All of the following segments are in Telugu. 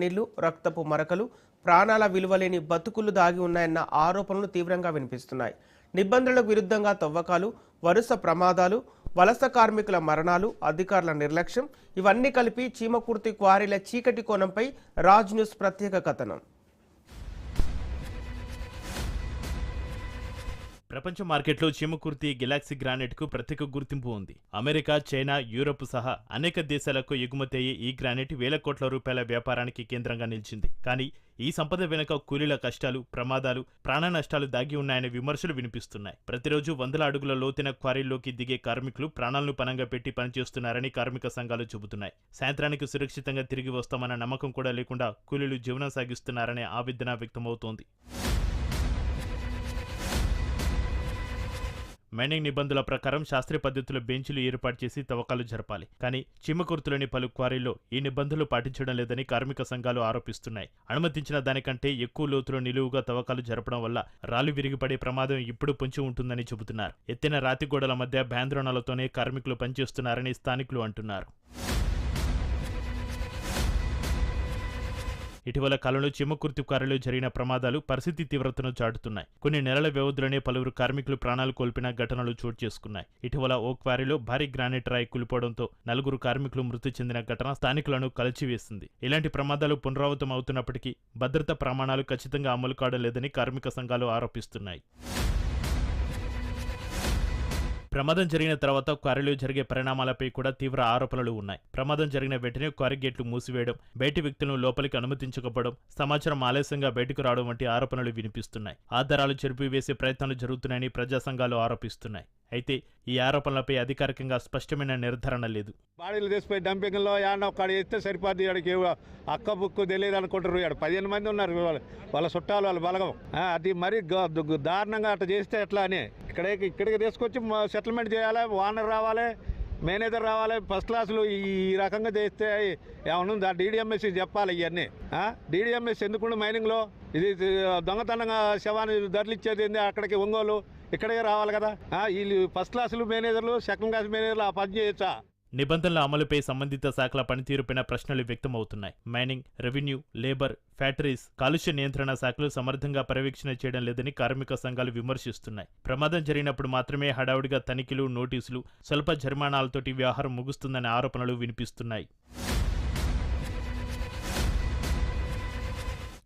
నీళ్లు, రక్తపు మరకలు, ప్రాణాల విలువలేని బతుకులు దాగి ఉన్నాయన్న ఆరోపణలు తీవ్రంగా వినిపిస్తున్నాయి. నిబంధనలకు విరుద్ధంగా తవ్వకాలు, వరుస ప్రమాదాలు, వలస కార్మికుల మరణాలు, అధికారుల నిర్లక్ష్యం ఇవన్నీ కలిపి చీమకుర్తి క్వారీల చీకటి కోణంపై రాజ్ న్యూస్ ప్రత్యేక కథనం. ప్రపంచ మార్కెట్లో చీమకుర్తి గెలాక్సీ గ్రానైట్కు ప్రత్యేక గుర్తింపు ఉంది. అమెరికా, చైనా, యూరప్ సహా అనేక దేశాలకు ఎగుమతి అయ్యే ఈ గ్రానైట్ వేల కోట్ల రూపాయల వ్యాపారానికి కేంద్రంగా నిలిచింది. కానీ ఈ సంపద వెనుక కూలీల కష్టాలు, ప్రమాదాలు, ప్రాణ నష్టాలు దాగి ఉన్నాయనే విమర్శలు వినిపిస్తున్నాయి. ప్రతిరోజు వందల అడుగుల లోతైన క్వారీల్లోకి దిగే కార్మికులు ప్రాణాలను పణంగా పెట్టి పనిచేస్తున్నారని కార్మిక సంఘాలు చెబుతున్నాయి. సాయంత్రానికి సురక్షితంగా తిరిగి వస్తామన్న నమ్మకం కూడా లేకుండా కూలీలు జీవనం సాగిస్తున్నారనే ఆవేదన వ్యక్తమవుతోంది. మైనింగ్ నిబంధనల ప్రకారం శాస్త్రీయ పద్ధతిలో బెంచ్లు ఏర్పాటు చేసి తవ్వకాలు జరపాలి. కానీ చీమకుర్తిలోని పలు క్వారీల్లో ఈ నిబంధనలు పాటించడం లేదని కార్మిక సంఘాలు ఆరోపిస్తున్నాయి. అనుమతించిన దానికంటే ఎక్కువ లోతులో నిలువుగా తవ్వకాలు జరపడం వల్ల రాళ్లు విరిగిపడే ప్రమాదం ఇప్పుడు పొంచి ఉంటుందని చెబుతున్నారు. ఎత్తైన రాతి గోడల మధ్య భయాందోళనలతోనే కార్మికులు పనిచేస్తున్నారని స్థానికులు అంటున్నారు. ఇటీవల కాలంలో చీమకుర్తి క్వారీలో జరిగిన ప్రమాదాలు పరిస్థితి తీవ్రతను చాటుతున్నాయి. కొన్ని నెలల వ్యవధిలోనే పలువురు కార్మికులు ప్రాణాలు కోల్పోయిన ఘటనలు చోటు చేసుకున్నాయి. ఇటీవల ఓ క్వారీలో భారీ గ్రానైట్ రాయి కూలిపోవడంతో 4 కార్మికులు మృతి చెందిన ఘటన స్థానికులను కలిచివేసింది. ఇలాంటి ప్రమాదాలు పునరావృతం అవుతున్నప్పటికీ భద్రతా ప్రమాణాలు ఖచ్చితంగా అమలు కావడం లేదని కార్మిక సంఘాలు ఆరోపిస్తున్నాయి. ప్రమాదం జరిగిన తర్వాత క్వారీలో జరిగే పరిణామాలపై కూడా తీవ్ర ఆరోపణలు ఉన్నాయి. ప్రమాదం జరిగిన వెంటనే క్వారీ గేట్లు మూసివేయడం, బయటి వ్యక్తులను లోపలికి అనుమతించకపోవడం, సమాచారం ఆలస్యంగా బయటకు రావడం వంటి ఆరోపణలు వినిపిస్తున్నాయి. ఆధారాలు చెరిపివేసే ప్రయత్నాలు జరుగుతున్నాయని ప్రజా సంఘాలు ఆరోపిస్తున్నాయి. అయితే ఈ ఆరోపణలపై అధికారికంగా స్పష్టమైన నిర్ధారణ లేదు. బాడీలు తీసిపోయి డంపింగ్లో యాడో ఒక్కడ ఇస్తే సరిపోద్ది. ఆడికి అక్క బుక్కు తెలియదు అనుకుంటారు. 15 మంది ఉన్నారు వాళ్ళ చుట్టాలు, వాళ్ళ బలగం. అది మరీ దారుణంగా అట్లా చేస్తే ఎట్లా అని ఇక్కడికి తీసుకొచ్చి సెటిల్మెంట్ చేయాలి. ఓనర్ రావాలి, మేనేజర్ రావాలి. ఫస్ట్ క్లాసులు ఈ రకంగా చేస్తే ఏమన్నా డీడీఎంఎస్ చెప్పాలి. ఇవన్నీ డీడీఎంఎస్ ఎందుకు మైనింగ్లో ఇది దొంగతనంగా శవాన్ని ధరలిచ్చేది అక్కడికి ఒంగోలు ఇక్కడికే రావాలి కదా. వీళ్ళు ఫస్ట్ క్లాసులు మేనేజర్లు, సెకండ్ క్లాస్ మేనేజర్లు ఆ పని చేయొచ్చా? నిబంధనల అమలుపై సంబంధిత శాఖల పనితీరుపైన ప్రశ్నలు వ్యక్తమవుతున్నాయి. మైనింగ్, రెవెన్యూ, లేబర్, ఫ్యాక్టరీస్, కాలుష్య నియంత్రణ శాఖలు సమర్థంగా పర్యవేక్షణ చేయడం లేదని కార్మిక సంఘాలు విమర్శిస్తున్నాయి. ప్రమాదం జరిగినప్పుడు మాత్రమే హడావుడిగా తనిఖీలు, నోటీసులు, స్వల్ప జరిమానాలతోటి వ్యవహారం ముగుస్తుందనే ఆరోపణలు వినిపిస్తున్నాయి.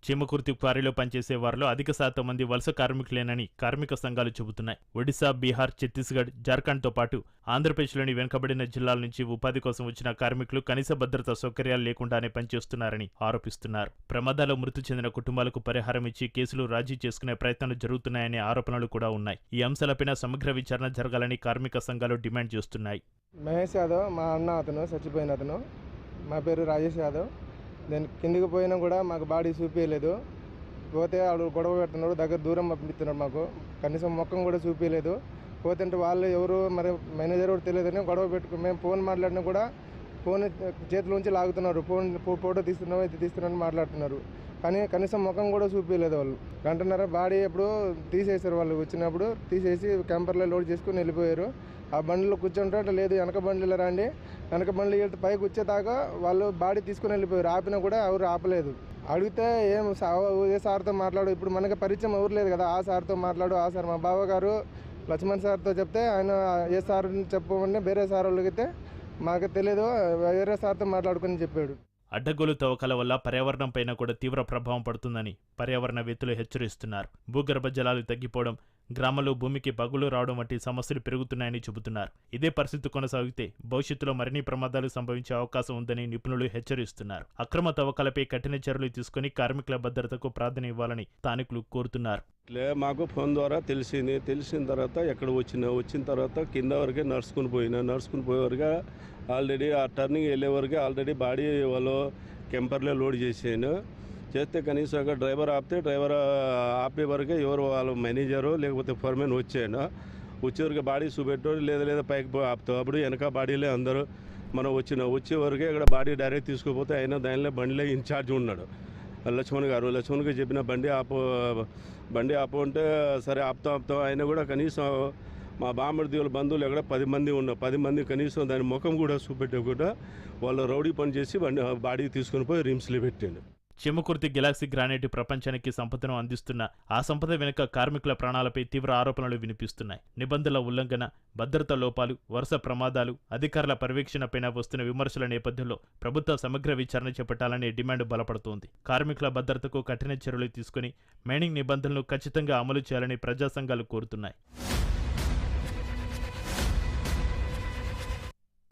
చీమకుర్తి క్వారీలో పనిచేసే వారిలో అధిక శాతం మంది వలస కార్మికులేనని కార్మిక సంఘాలు చెబుతున్నాయి. ఒడిశా, బీహార్, ఛత్తీస్గఢ్, జార్ఖండ్తో పాటు ఆంధ్రప్రదేశ్లోని వెనుకబడిన జిల్లాల నుంచి ఉపాధి కోసం వచ్చిన కార్మికులు కనీస భద్రతా సౌకర్యాలు లేకుండానే పనిచేస్తున్నారని ఆరోపిస్తున్నారు. ప్రమాదాల్లో మృతి చెందిన కుటుంబాలకు పరిహారం ఇచ్చి కేసులు రాజీ చేసుకునే ప్రయత్నాలు జరుగుతున్నాయనే ఆరోపణలు కూడా ఉన్నాయి. ఈ అంశాలపైన సమగ్ర విచారణ జరగాలని కార్మిక సంఘాలు డిమాండ్ చేస్తున్నాయి. మహేష్ యాదవ్ మా అన్న, అతను చచ్చిపోయిన అతను. మా పేరు రాజేష్ యాదవ్. నేను కిందికి పోయినా కూడా మాకు బాడీ చూపించలేదు. పోతే వాడు గొడవ పెడుతున్నాడు, దగ్గర దూరం పంపిస్తున్నాడు. మాకు కనీసం ముఖం కూడా చూపించలేదు. పోతుంటే వాళ్ళు ఎవరు మరి మేనేజర్ కూడా తెలియదని గొడవ పెట్టుకుని మేము ఫోన్ మాట్లాడినా కూడా ఫోన్ చేతిలోంచి లాగుతున్నారు. ఫోటో తీస్తున్నావు, ఇది తీస్తున్నావు మాట్లాడుతున్నారు. కానీ కనీసం ముఖం కూడా చూపించలేదు. వాళ్ళు గంటన్నర బాడీ ఎప్పుడు తీసేసారు. వాళ్ళు వచ్చినప్పుడు తీసేసి క్యాంపర్లో లోడ్ చేసుకుని వెళ్ళిపోయారు. ఆ బండిలో కూర్చుంటే లేదు, వెనక బండిలో రండి, వెనక బండ్లు వెళ్తే పైకి వచ్చేదాకా వాళ్ళు బాడీ తీసుకుని వెళ్ళిపోయారు. ఆపినా కూడా ఎవరు ఆపలేదు. అడిగితే ఏ సార్తో మాట్లాడు, ఇప్పుడు మనకి పరిచయం ఎవరు లేదు కదా, ఆ సార్తో మాట్లాడు. ఆ సార్ మా బావగారు లక్ష్మణ్ సార్తో చెప్తే ఆయన ఏ సార్ చెప్పమంటే వేరే సార్ వాళ్ళకైతే మాకు తెలియదు, వేరే సార్తో మాట్లాడుకుని చెప్పాడు. అడ్డగోలు తవ్వకాల వల్ల పర్యావరణంపైన కూడా తీవ్ర ప్రభావం పడుతుందని పర్యావరణవేత్తలు హెచ్చరిస్తున్నారు. భూగర్భ జలాలు తగ్గిపోవడం, గ్రామాల్లో భూమికి పగులు రావడం వంటి సమస్యలు పెరుగుతున్నాయని చెబుతున్నారు. ఇదే పరిస్థితి కొనసాగితే భవిష్యత్తులో మరిన్ని ప్రమాదాలు సంభవించే అవకాశం ఉందని నిపుణులు హెచ్చరిస్తున్నారు. అక్రమ తవ్వకాలపై కఠిన చర్యలు తీసుకుని కార్మికుల భద్రతకు ప్రాధాన్యం ఇవ్వాలని స్థానికులు కోరుతున్నారు. మాకు ఫోన్ ద్వారా తెలిసిన తర్వాత ఎక్కడ వచ్చిన తర్వాత కింద వరకే నడుచుకుని పోయేవరగా ఆల్రెడీ ఆ టర్నింగ్ వెళ్ళే వరకే ఆల్రెడీ బాడీ వాళ్ళు కెంపర్లో లోడ్ చేస్తే కనీసం అక్కడ డ్రైవర్ ఆపే వరకే ఎవరు వాళ్ళ మేనేజరు లేకపోతే ఫర్మెన్ వచ్చేవరకు బాడీ చూపెట్టాడు, లేదా పైకి ఆపుతావు. అప్పుడు వెనక బాడీలే అందరూ మనం వచ్చే వరకే ఇక్కడ బాడీ డైరెక్ట్ తీసుకుపోతే అయినా దానిలో బండిలో ఇన్ఛార్జ్ ఉన్నాడు లక్ష్మణ్కి చెప్పిన బండి ఆపు అంటే సరే ఆపుతాం. ఆయన కూడా కనీసం మా బామ్మడి వాళ్ళ బంధువులు ఎక్కడ 10 మంది ఉన్నారు. 10 మంది కనీసం దాని ముఖం కూడా చూపెట్టకుండా వాళ్ళు రౌడీ పని చేసి బాడీ తీసుకొని పోయి రిమ్స్లో పెట్టాడు. చీమకుర్తి గెలాక్సీ గ్రానైట్ ప్రపంచానికి సంపదను అందిస్తున్న ఆ సంపద వెనుక కార్మికుల ప్రాణాలపై తీవ్ర ఆరోపణలు వినిపిస్తున్నాయి. నిబంధనల ఉల్లంఘన, భద్రతా లోపాలు, వరుస ప్రమాదాలు, అధికారుల పర్యవేక్షణపైన వస్తున్న విమర్శల నేపథ్యంలో ప్రభుత్వ సమగ్ర విచారణ చేపట్టాలనే డిమాండ్ బలపడుతోంది. కార్మికుల భద్రతకు కఠిన చర్యలు తీసుకుని మైనింగ్ నిబంధనలు ఖచ్చితంగా అమలు చేయాలని ప్రజా సంఘాలు కోరుతున్నాయి.